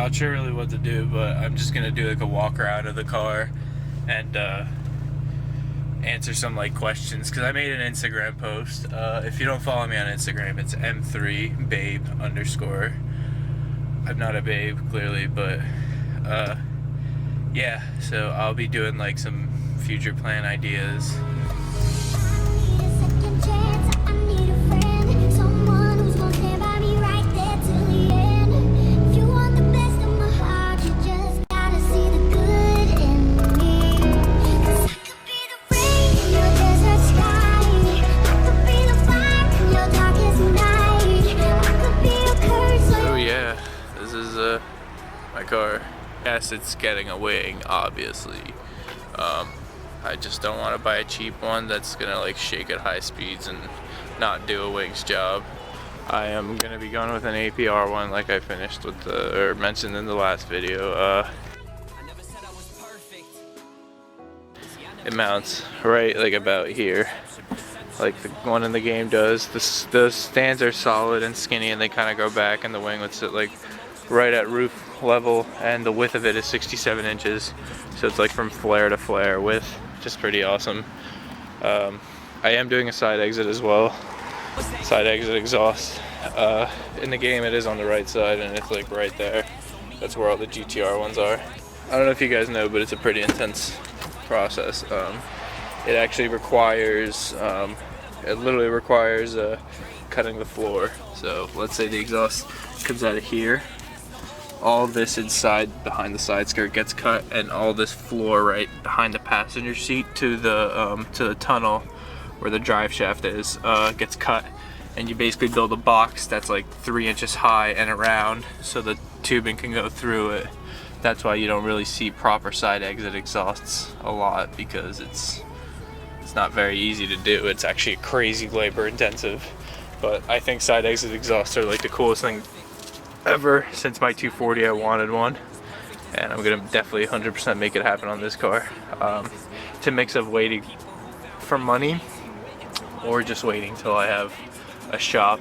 not sure really what to do, but I'm just gonna do like a walk around of the car and answer some like questions, because I made an Instagram post. If you don't follow me on Instagram, it's M3 babe _ I'm not a babe, clearly, but yeah, so I'll be doing like some future plan ideas. My car. Yes, it's getting a wing, obviously. I just don't want to buy a cheap one that's gonna like shake at high speeds and not do a wing's job. I am gonna be going with an APR one, like I finished with or mentioned in the last video. It mounts right like about here, like the one in the game does. The stands are solid and skinny, and they kind of go back, and the wing would sit like right at roof level, and the width of it is 67 inches, so it's like from flare to flare width, which is pretty awesome. I am doing a side exit as well, side exit exhaust. In the game it is on the right side, and it's like right there. That's where all the GTR ones are. I don't know if you guys know, but it's a pretty intense process. It actually requires, it literally requires cutting the floor. So let's say the exhaust comes out of here. All this inside behind the side skirt gets cut, and all this floor right behind the passenger seat to the tunnel where the drive shaft is gets cut, and you basically build a box that's like 3 inches high and around, so the tubing can go through it. That's why you don't really see proper side exit exhausts a lot, because it's not very easy to do. It's actually crazy labor intensive. But I think side exit exhausts are like the coolest thing ever. Since my 240, I wanted one, and I'm gonna definitely 100% make it happen on this car. It's a mix of waiting for money or just waiting till I have a shop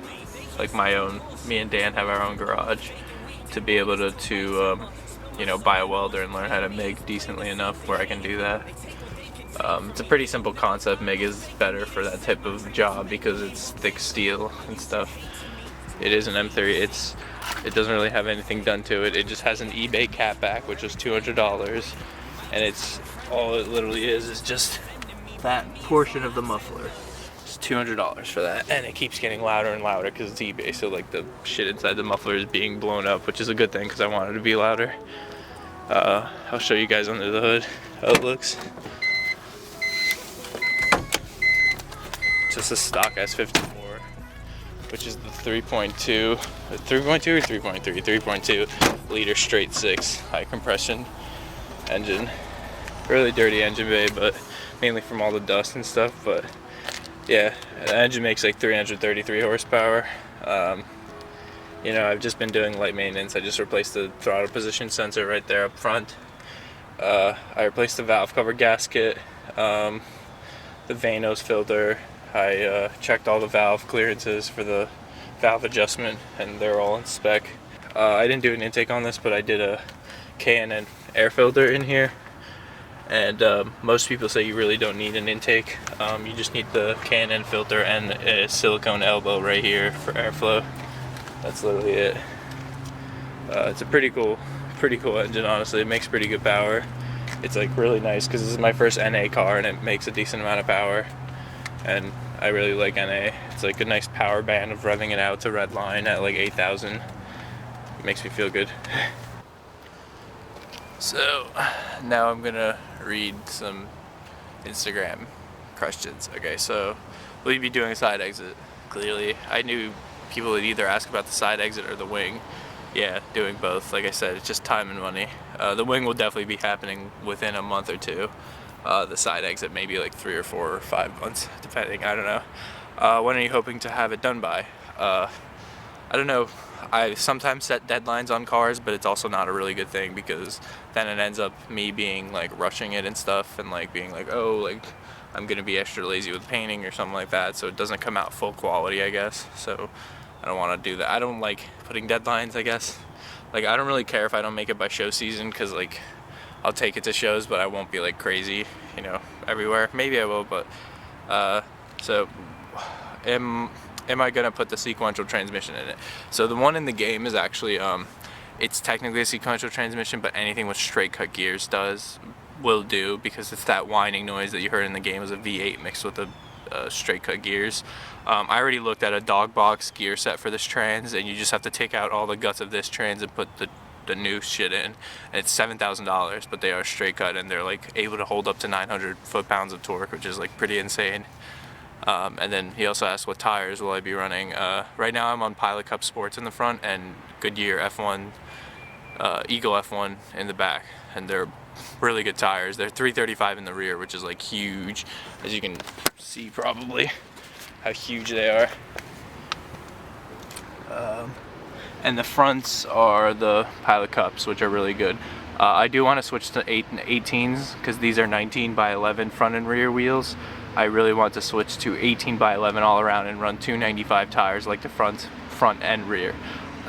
like my own. Me and Dan have our own garage to be able to you know, buy a welder and learn how to MIG decently enough where I can do that. It's a pretty simple concept. MIG is better for that type of job because it's thick steel and stuff. It is an M3. It doesn't really have anything done to it. It just has an eBay catback, which was $200, and it's all it literally is just that portion of the muffler. It's $200 for that, and it keeps getting louder and louder because it's eBay. So like the shit inside the muffler is being blown up, which is a good thing because I want it to be louder. I'll show you guys under the hood how it looks. Just a stock S54. Which is the 3.2 or 3.2 liter straight 6 high compression engine. Really dirty engine bay, but mainly from all the dust and stuff. But yeah, the engine makes like 333 horsepower. You know, I've just been doing light maintenance. I just replaced the throttle position sensor right there up front. I replaced the valve cover gasket, the Vanos filter. I checked all the valve clearances for the valve adjustment, and they're all in spec. I didn't do an intake on this, but I did a K&N air filter in here, and most people say you really don't need an intake. You just need the K&N filter and a silicone elbow right here for airflow. That's literally it. It's a pretty cool engine, honestly. It makes pretty good power. It's like really nice because this is my first NA car, and it makes a decent amount of power. And I really like NA. It's like a nice power band of revving it out to red line at like 8,000. It makes me feel good. So now I'm gonna read some Instagram questions. Okay, so will you be doing a side exit? Clearly, I knew people would either ask about the side exit or the wing. Yeah, doing both. Like I said, it's just time and money. The wing will definitely be happening within a month or two. The side exit maybe like 3 or 4 or 5 months, depending. I don't know. When are you hoping to have it done by? I don't know. I sometimes set deadlines on cars, but it's also not a really good thing, because then it ends up me being like rushing it and stuff, and like being like, oh, like I'm gonna be extra lazy with painting or something like that, so it doesn't come out full quality, I guess. So I don't want to do that. I don't like putting deadlines, I guess. Like, I don't really care if I don't make it by show season, because like I'll take it to shows, but I won't be like crazy, you know, everywhere. Maybe I will, but so am I gonna put the sequential transmission in it? So the one in the game is actually it's technically a sequential transmission, but anything with straight cut gears will do, because it's that whining noise that you heard in the game. Is a V8 mixed with a straight cut gears. I already looked at a dog box gear set for this trans, and you just have to take out all the guts of this trans and put the new shit in, and it's $7,000, but they are straight cut, and they're like able to hold up to 900 foot-pounds of torque, which is like pretty insane. And then he also asked what tires will I be running. Right now I'm on Pilot Cup Sports in the front and Goodyear F1 Eagle F1 in the back, and they're really good tires. They're 335 in the rear, which is like huge, as you can see probably how huge they are. And the fronts are the Pilot Cups, which are really good. I do want to switch to 18s, because these are 19 by 11 front and rear wheels. I really want to switch to 18 by 11 all around and run 295 tires, like the front and rear.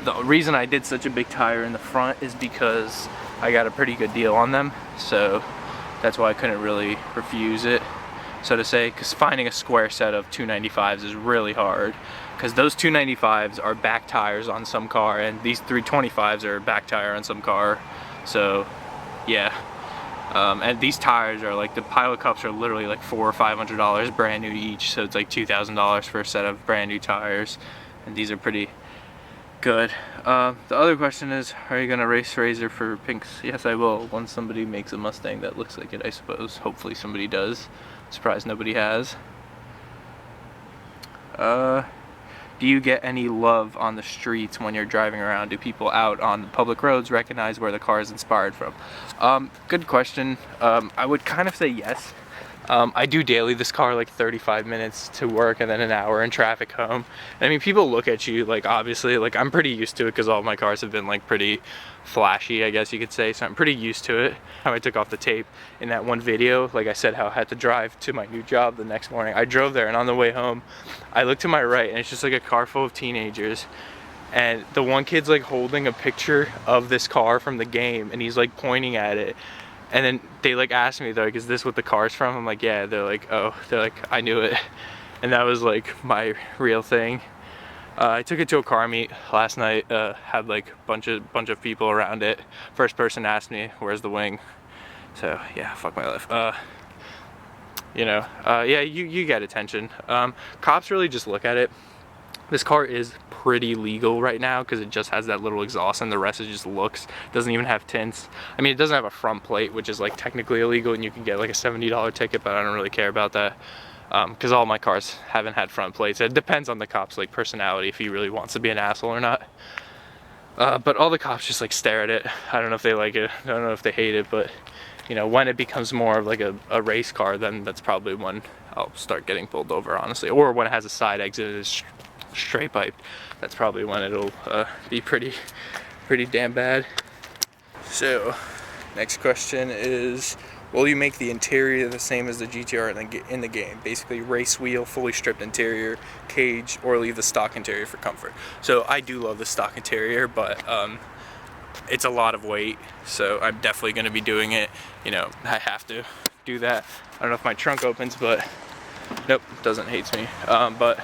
The reason I did such a big tire in the front is because I got a pretty good deal on them, so that's why I couldn't really refuse it, so to say, because finding a square set of 295s is really hard, because those 295s are back tires on some car, and these 325s are back tire on some car. So yeah, and these tires are like, the Pilot Cups are literally like $400 or $500 brand new each, so it's like $2,000 for a set of brand new tires, and these are pretty good. The other question is, are you gonna race Razor for pinks? Yes, I will, once somebody makes a Mustang that looks like it, I suppose. Hopefully somebody does. Surprised nobody has. Do you get any love on the streets when you're driving around? Do people out on the public roads recognize where the car is inspired from? Good question. I would kind of say yes. I do daily this car like 35 minutes to work and then an hour in traffic home. And I mean, people look at you, like, obviously, like, I'm pretty used to it because all my cars have been like pretty flashy, I guess you could say, so I'm pretty used to it. How I took off the tape in that one video, like I said, how I had to drive to my new job the next morning. I drove there, and on the way home I looked to my right, and it's just like a car full of teenagers, and the one kid's like holding a picture of this car from the game, and he's like pointing at it. And then they like asked me, they're like, is this what the car's from? I'm like, yeah. They're like, oh. They're like, I knew it. And that was like my real thing. I took it to a car meet last night. Had like bunch of people around it. First person asked me, where's the wing? So yeah, fuck my life. You know, yeah, you get attention. Cops really just look at it. This car is pretty legal right now because it just has that little exhaust, and the rest is just looks. Doesn't even have tints. I mean, it doesn't have a front plate, which is like technically illegal, and you can get like a $70 ticket, but I don't really care about that because all my cars haven't had front plates. It depends on the cop's like personality, if he really wants to be an asshole or not. But all the cops just like stare at it. I don't know if they like it. I don't know if they hate it, but you know, when it becomes more of like a race car, then that's probably when I'll start getting pulled over, honestly. Or when it has a side exit, it's straight pipe. That's probably when it'll be pretty damn bad. So next question is, will you make the interior the same as the GTR in the game? Basically race wheel, fully stripped interior, cage, or leave the stock interior for comfort. So I do love the stock interior, but it's a lot of weight, so I'm definitely going to be doing it. You know, I have to do that. I don't know if my trunk opens, but nope, doesn't, hates me. But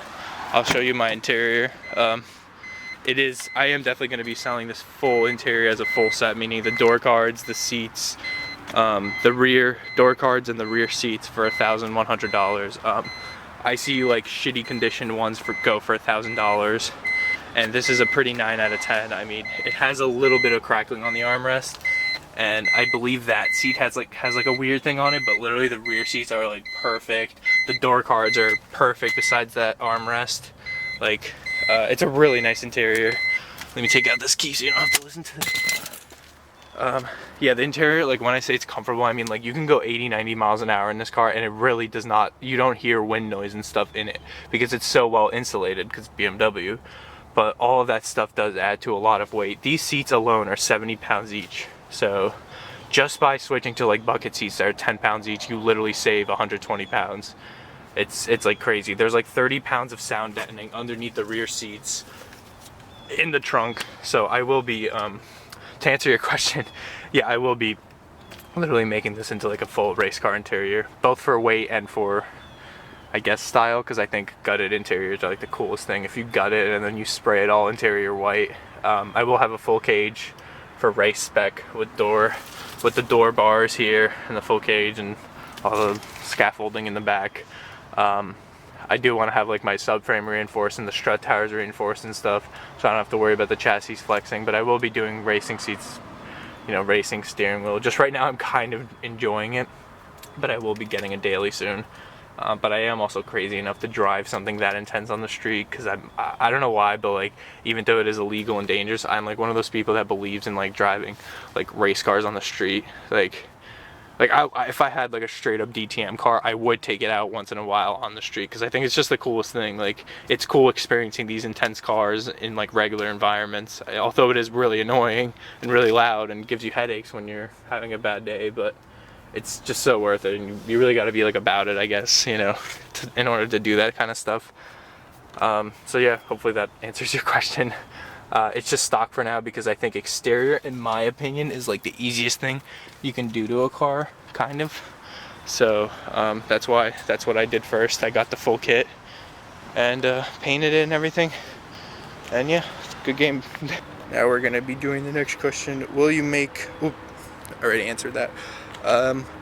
I'll show you my interior. I am definitely going to be selling this full interior as a full set, meaning the door cards, the seats, the rear door cards, and the rear seats for $1,100. I see like shitty condition ones go for $1,000, and this is a pretty 9 out of 10. I mean, it has a little bit of crackling on the armrest, and I believe that seat has like a weird thing on it, but literally the rear seats are like perfect. The door cards are perfect besides that armrest. Like, it's a really nice interior. Let me take out this key so you don't have to listen to this. Yeah, the interior, like when I say it's comfortable, I mean like you can go 80-90 miles an hour in this car, and it really does not, you don't hear wind noise and stuff in it because it's so well insulated, because it's BMW. But all of that stuff does add to a lot of weight. These seats alone are 70 pounds each. So just by switching to like bucket seats that are 10 pounds each, you literally save 120 pounds. It's like crazy. There's like 30 pounds of sound deadening underneath the rear seats in the trunk. So I will be to answer your question, yeah, I will be literally making this into like a full race car interior, both for weight and for, I guess, style, because I think gutted interiors are like the coolest thing. If you gut it and then you spray it all interior white. I will have a full cage for race spec with the door bars here and the full cage and all the scaffolding in the back. I do want to have like my subframe reinforced and the strut towers reinforced and stuff, so I don't have to worry about the chassis flexing. But I will be doing racing seats, you know, racing steering wheel. Just right now I'm kind of enjoying it, but I will be getting a daily soon. But I am also crazy enough to drive something that intense on the street, because I don't know why, but like, even though it is illegal and dangerous, I'm like one of those people that believes in like driving like race cars on the street. Like if I had like a straight up DTM car, I would take it out once in a while on the street, because I think it's just the coolest thing. Like, it's cool experiencing these intense cars in like regular environments, although it is really annoying and really loud and gives you headaches when you're having a bad day, but it's just so worth it. And you really got to be like about it, I guess, you know, in order to do that kind of stuff. So yeah, hopefully that answers your question. It's just stock for now, because I think exterior, in my opinion, is like the easiest thing you can do to a car, kind of. So that's what I did first. I got the full kit and painted it and everything. And yeah, good game. Now we're gonna be doing the next question. Will you make? Oop, I already answered that.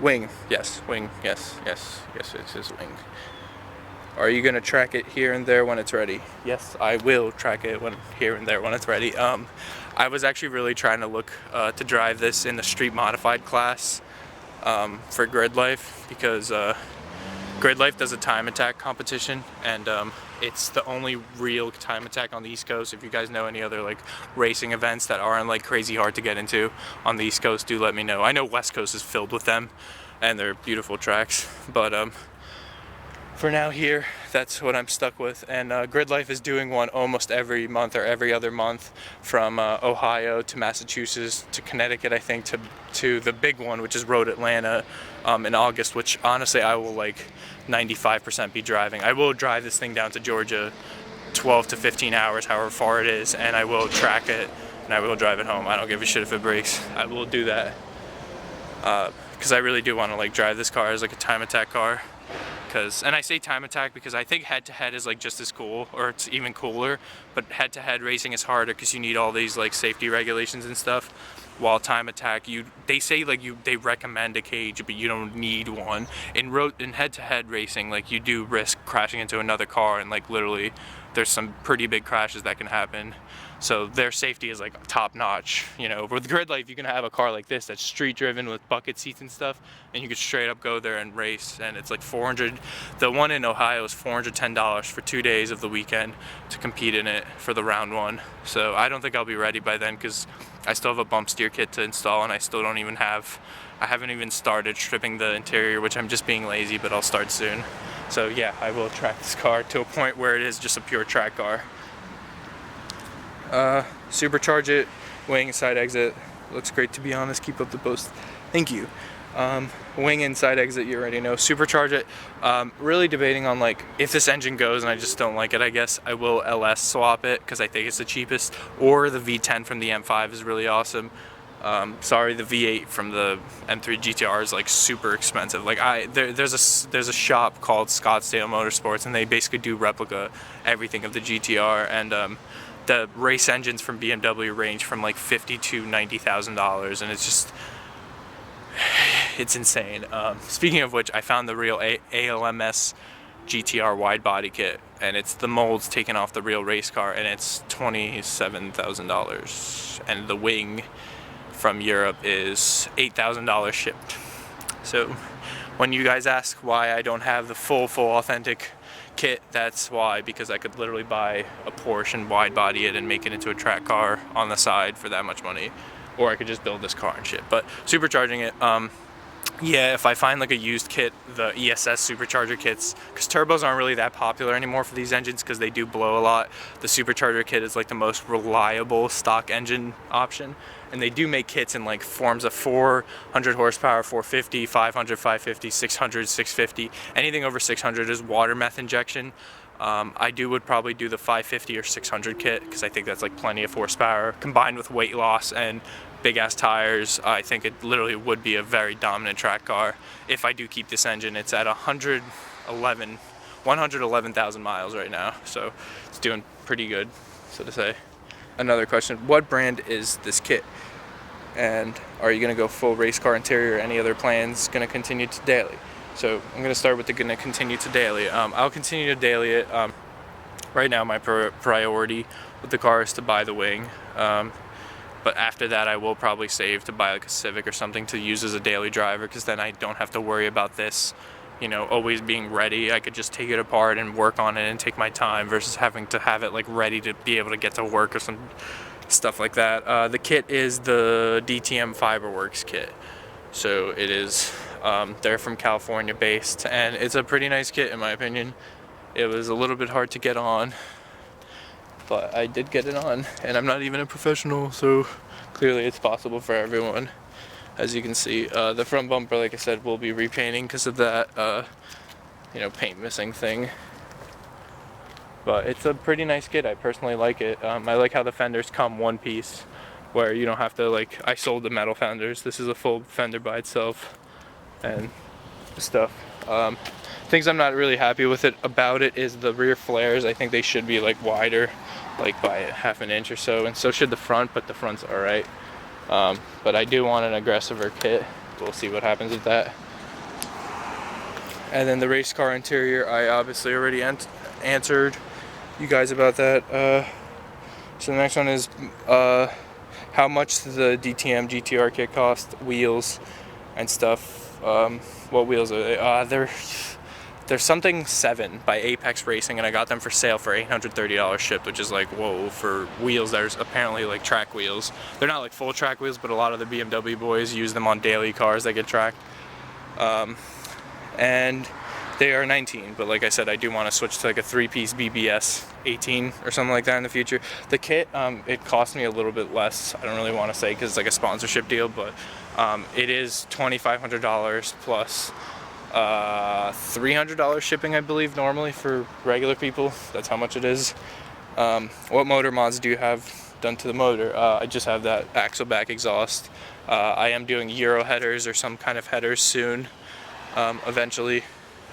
Wing. Yes. Wing. Yes. It is wing. Are you gonna track it here and there when it's ready? Yes, I will track it here and there when it's ready. I was actually really trying to look to drive this in the street modified class for Grid Life, because Grid Life does a time attack competition, and it's the only real time attack on the East Coast. If you guys know any other like racing events that aren't like crazy hard to get into on the East Coast, do let me know. I know West Coast is filled with them, and they're beautiful tracks, but for now here, that's what I'm stuck with. And Grid Life is doing one almost every month or every other month, from Ohio to Massachusetts to Connecticut, I think, to the big one, which is Road Atlanta in August, which honestly I will like 95% be driving. I will drive this thing down to Georgia 12 to 15 hours, however far it is, and I will track it and I will drive it home. I don't give a shit if it breaks. I will do that because I really do want to like drive this car as like a time attack car. And I say time attack because I think head-to-head is like just as cool, or it's even cooler, but head-to-head racing is harder because you need all these like safety regulations and stuff, while time attack, they say like they recommend a cage, but you don't need one. In head-to-head racing, like, you do risk crashing into another car, and like literally there's some pretty big crashes that can happen. So their safety is like top notch, you know. With Grid Life, you can have a car like this that's street driven with bucket seats and stuff, and you could straight up go there and race. And it's like $400. The one in Ohio is $410 for 2 days of the weekend to compete in it for the round one. So I don't think I'll be ready by then, because I still have a bump steer kit to install, and I haven't even started stripping the interior, which I'm just being lazy, but I'll start soon. So yeah, I will track this car to a point where it is just a pure track car. Supercharge it, wing, side exit, looks great, to be honest. Keep up the post, thank you. Wing and side exit, you already know. Supercharge it. Really debating on like, if this engine goes and I just don't like it, I guess I will LS swap it, because I think it's the cheapest, or the V10 from the M5 is really awesome. Sorry, the V8 from the M3 GTR is like super expensive. Like, there's a shop called Scottsdale Motorsports, and they basically do replica everything of the GTR, and the race engines from BMW range from like $50,000 to $90,000, and it's just, it's insane. Speaking of which, I found the real ALMS GTR wide body kit, and it's the molds taken off the real race car, and it's $27,000, and the wing from Europe is $8,000 shipped. So when you guys ask why I don't have the full authentic kit, that's why, because I could literally buy a Porsche and wide body it and make it into a track car on the side for that much money, or I could just build this car and shit. But supercharging it, yeah, if I find like a used kit, the ESS supercharger kits, because turbos aren't really that popular anymore for these engines because they do blow a lot. The supercharger kit is like the most reliable stock engine option, and they do make kits in like forms of 400 horsepower, 450, 500, 550, 600, 650. Anything over 600 is water meth injection. I would probably do the 550 or 600 kit, because I think that's like plenty of horsepower combined with weight loss and big ass tires, I think it literally would be a very dominant track car. If I do keep this engine, it's at 111,000 miles right now, so it's doing pretty good, so to say. Another question, what brand is this kit? And are you gonna go full race car interior, or any other plans gonna continue to daily? So I'm gonna start with the gonna continue to daily. I'll continue to daily it. Right now my priority with the car is to buy the wing. But after that I will probably save to buy like a Civic or something to use as a daily driver, because then I don't have to worry about this, you know, always being ready. I could just take it apart and work on it and take my time versus having to have it like ready to be able to get to work or some stuff like that. The kit is the Dtm Fiberwerx Kit. So it is, they're from California based, and it's a pretty nice kit in my opinion. It was a little bit hard to get on, but I did get it on, and I'm not even a professional, so clearly it's possible for everyone. As you can see, the front bumper, like I said, will be repainting because of that, you know, paint missing thing. But it's a pretty nice kit. I personally like it. I like how the fenders come one piece, where you don't have to, like, I sold the metal fenders. This is a full fender by itself and stuff. Things I'm not really happy with it about it is the rear flares. I think they should be like wider, like by half an inch or so, and so should the front, but the front's alright. But I do want an aggressiver kit. We'll see what happens with that. And then the race car interior, I obviously already answered you guys about that. So the next one is how much the Dtm GTR kit cost, wheels and stuff. What wheels are they? They're something 7 by Apex Racing, and I got them for sale for $830 shipped, which is like, whoa, for wheels that are apparently like track wheels. They're not like full track wheels, but a lot of the BMW boys use them on daily cars that get tracked. And they are 19, but like I said, I do want to switch to like a 3-piece BBS 18 or something like that in the future. The kit, it cost me a little bit less. I don't really want to say because it's like a sponsorship deal, but it is $2,500 plus $300 shipping, I believe, normally for regular people. That's how much it is. What motor mods do you have done to the motor? I just have that axle back exhaust. I am doing Euro headers or some kind of headers soon, eventually,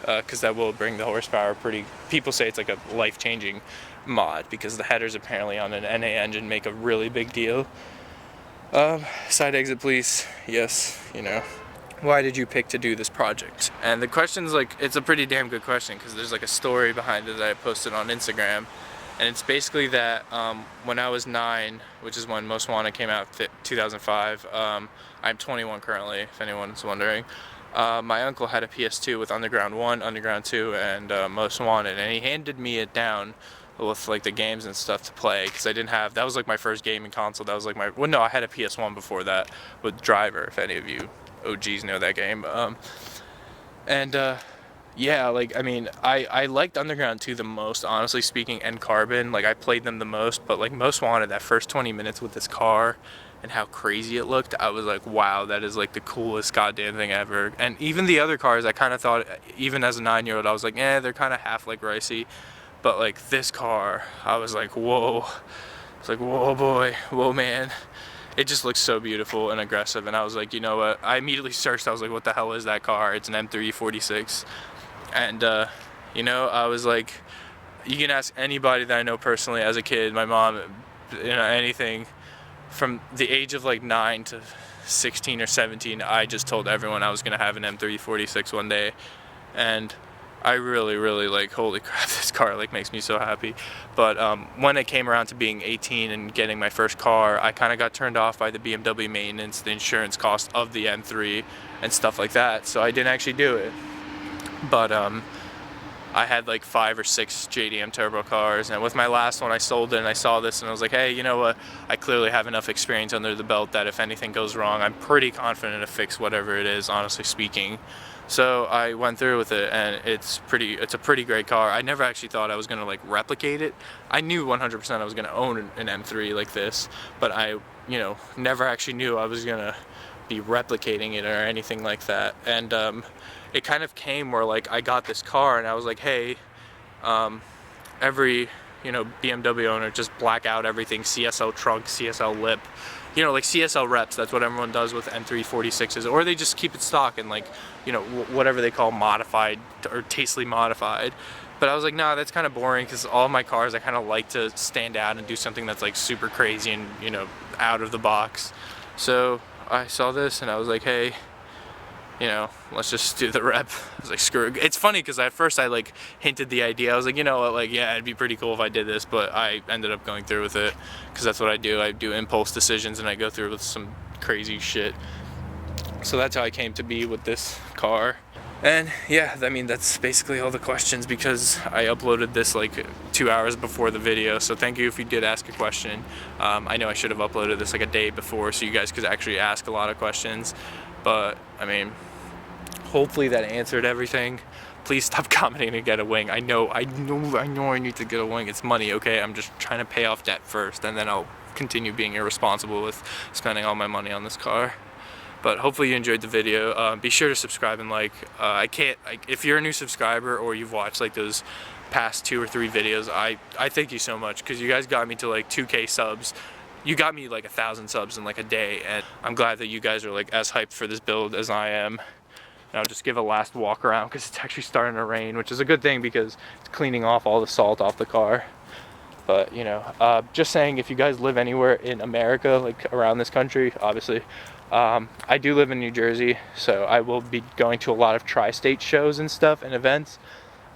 because that will bring the horsepower pretty. People say it's like a life-changing mod because the headers apparently on an NA engine make a really big deal. Side exit, please. Yes, you know. Why did you pick to do this project? And the question's like, it's a pretty damn good question because there's like a story behind it that I posted on Instagram, and it's basically that when I was 9, which is when Most Wanted came out, 2005, I'm 21 currently, if anyone's wondering. My uncle had a PS2 with Underground 1, Underground 2, and Most Wanted, and he handed me it down with like the games and stuff to play, because I didn't have, that was like my first gaming console. That was like my, well no, I had a PS1 before that with Driver, if any of you OGs know that game. Yeah, like, I mean, I liked Underground 2 the most, honestly speaking, and Carbon. Like, I played them the most, but like Most Wanted, that first 20 minutes with this car and how crazy it looked, I was like, wow, that is like the coolest goddamn thing ever. And even the other cars, I kind of thought, even as a 9-year-old, I was like, they're kind of half like ricey. But like this car, I was like, whoa. It's like, whoa boy, whoa man. It just looks so beautiful and aggressive, and I was like, you know what, I immediately searched, I was like, what the hell is that car? It's an M3 46, and you know, I was like, you can ask anybody that I know personally as a kid, my mom, you know, anything, from the age of like 9 to 16 or 17, I just told everyone I was going to have an M3 46 one day, and I really, really, like, holy crap, this car, like, makes me so happy. But when it came around to being 18 and getting my first car, I kind of got turned off by the BMW maintenance, the insurance cost of the M3, and stuff like that, so I didn't actually do it. But I had, like, 5 or 6 JDM turbo cars, and with my last one, I sold it, and I saw this, and I was like, hey, you know what, I clearly have enough experience under the belt that if anything goes wrong, I'm pretty confident to fix whatever it is, honestly speaking. So I went through with it, and it's a pretty great car. I never actually thought I was gonna like replicate it. I knew 100% I was gonna own an M3 like this, but I, you know, never actually knew I was gonna be replicating it or anything like that. And it kind of came where like I got this car, and I was like, hey, every, you know, BMW owner, just black out everything, CSL trunk, CSL lip, you know, like CSL reps, that's what everyone does with M346s, or they just keep it stock and like, you know, whatever they call modified or tastefully modified. But I was like, nah, that's kind of boring, because all of my cars, I kind of like to stand out and do something that's like super crazy and, you know, out of the box. So I saw this and I was like, hey, you know, let's just do the rep. I was like, screw it. It's funny because at first I like hinted the idea. I was like, you know what, like, yeah, it'd be pretty cool if I did this, but I ended up going through with it because that's what I do. I do impulse decisions and I go through with some crazy shit. So that's how I came to be with this car. And yeah, I mean, that's basically all the questions, because I uploaded this like 2 hours before the video. So thank you if you did ask a question. I know I should have uploaded this like a day before so you guys could actually ask a lot of questions. But I mean, hopefully that answered everything. Please stop commenting to get a wing. I know I need to get a wing. It's money, okay? I'm just trying to pay off debt first, and then I'll continue being irresponsible with spending all my money on this car. But hopefully you enjoyed the video. Be sure to subscribe and like. If you're a new subscriber or you've watched like those past 2 or 3 videos, I thank you so much, because you guys got me to like 2K subs. You got me like 1,000 subs in like a day, and I'm glad that you guys are like as hyped for this build as I am. And I'll just give a last walk around because it's actually starting to rain, which is a good thing because it's cleaning off all the salt off the car. But you know, just saying, if you guys live anywhere in America, like around this country, obviously, I do live in New Jersey, so I will be going to a lot of tri-state shows and stuff and events.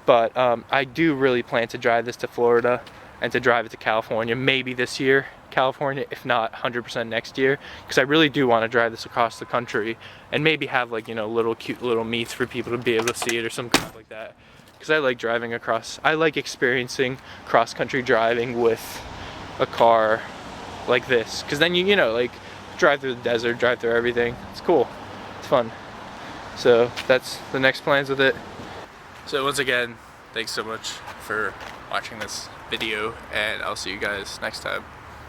But I do really plan to drive this to Florida and to drive it to California, maybe this year, California, if not 100% next year, because I really do want to drive this across the country and maybe have like, you know, little cute little meets for people to be able to see it or some crap like that. Because I like driving across, I like experiencing cross-country driving with a car like this, because then you know, like, drive through the desert, drive through everything. It's cool, it's fun. So that's the next plans with it. So once again, thanks so much for watching this video, and I'll see you guys next time.